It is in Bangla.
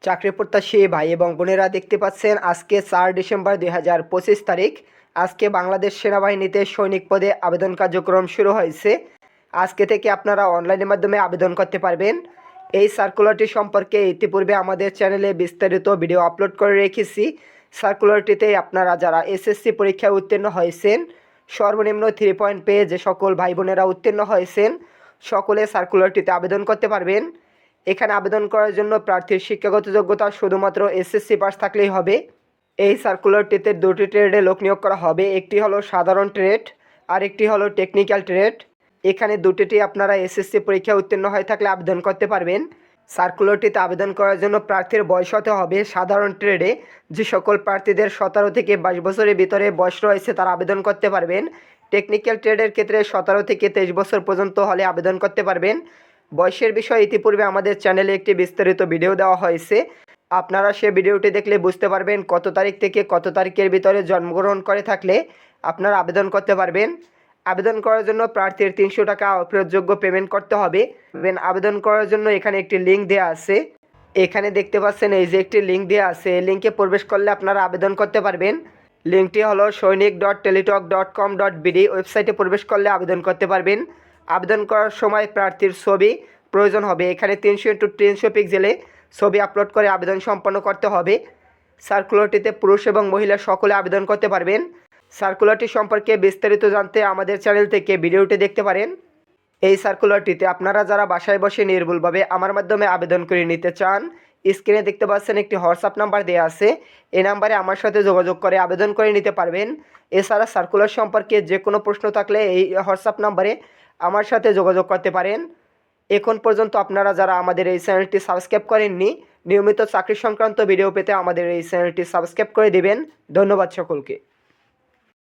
চাকরি প্রত্যাশী ভাই এবং বোনেরা দেখতে পাচ্ছেন আজকে 4 ডিসেম্বর 2025 তারিখ। আজকে বাংলাদেশ সেনাবাহিনীতে সৈনিক পদে আবেদন কার্যক্রম শুরু হয়েছে। আজকে থেকে আপনারা অনলাইনের মাধ্যমে আবেদন করতে পারবেন। এই সার্কুলারটি সম্পর্কে ইতিপূর্বে আমাদের চ্যানেলে বিস্তারিত ভিডিও আপলোড করে রেখেছি। সার্কুলারটিতে আপনারা যারা এসএসসি পরীক্ষায় উত্তীর্ণ হয়েছেন, সর্বনিম্ন 3 পয়েন্ট পেয়ে যে সকল ভাই বোনেরা উত্তীর্ণ হয়েছেন সকলে সার্কুলারটিতে আবেদন করতে পারবেন। এখানে আবেদন করার জন্য প্রার্থীর শিক্ষাগত যোগ্যতা শুধুমাত্র এসএসসি পাস থাকলেই হবে। এই সার্কুলারটিতে দুটি ট্রেডে লোক নিয়োগ করা হবে, একটি হলো সাধারণ ট্রেড আর একটি হলো টেকনিক্যাল ট্রেড। এখানে দুটিতে আপনারা এসএসসি পরীক্ষায় উত্তীর্ণ হয়ে থাকলে আবেদন করতে পারবেন। সার্কুলারটিতে আবেদন করার জন্য প্রার্থীর বয়স হতে হবে সাধারণ ট্রেডে যে সকল প্রার্থীদের 17 থেকে 22 বছরের ভিতরে বয়স রয়েছে তারা আবেদন করতে পারবেন। টেকনিক্যাল ট্রেডের ক্ষেত্রে 17 থেকে 23 বছর পর্যন্ত হলে আবেদন করতে পারবেন। বয়সের বিষয়ে ইতিপূর্বে আমাদের চ্যানেলে একটি বিস্তারিত ভিডিও দেওয়া হয়েছে, আপনারা সে ভিডিওটি দেখলে বুঝতে পারবেন কত তারিখ থেকে কত তারিখের ভিতরে জন্মগ্রহণ করে থাকলে আপনারা আবেদন করতে পারবেন। আবেদন করার জন্য প্রার্থীর 300 টাকা অফেরতযোগ্য পেমেন্ট করতে হবে। আবেদন করার জন্য এখানে একটি লিঙ্ক দেওয়া আছে, এখানে দেখতে পাচ্ছেন এই যে একটি লিঙ্ক দেওয়া আছে, এই লিঙ্কে প্রবেশ করলে আপনারা আবেদন করতে পারবেন। লিঙ্কটি হলো sainik.teletalk.com.bd, ওয়েবসাইটে প্রবেশ করলে আবেদন করতে পারবেন। আবেদন করার সময় প্রার্থীর ছবি প্রয়োজন হবে, এখানে 300x300 পিক্সেলে ছবি আপলোড করে আবেদন সম্পন্ন করতে হবে। সার্কুলারটিতে পুরুষ এবং মহিলা সকলে আবেদন করতে পারবেন। সার্কুলারটি সম্পর্কে বিস্তারিত জানতে আমাদের চ্যানেল থেকে ভিডিওটি দেখতে পারেন। এই সার্কুলারটিতে আপনারা যারা বাসায় বসে নির্ভুলভাবে আমার মাধ্যমে আবেদন করে নিতে চান, স্ক্রিনে দেখতে পাচ্ছেন একটি হোয়াটসঅ্যাপ নাম্বার দেওয়া আছে, এই নাম্বারে আমার সাথে যোগাযোগ করে আবেদন করে নিতে পারবেন। এছাড়া সার্কুলার সম্পর্কে যে কোনো প্রশ্ন থাকলে এই হোয়াটসঅ্যাপ নাম্বারে আমার সাথে যোগাযোগ করতে পারেন। এখন পর্যন্ত আপনারা যারা আমাদের এই চ্যানেলটি সাবস্ক্রাইব করেননি, নিয়মিত চাকরি সংক্রান্ত ভিডিও পেতে আমাদের এই চ্যানেলটি সাবস্ক্রাইব করে দিবেন। ধন্যবাদ সকলকে।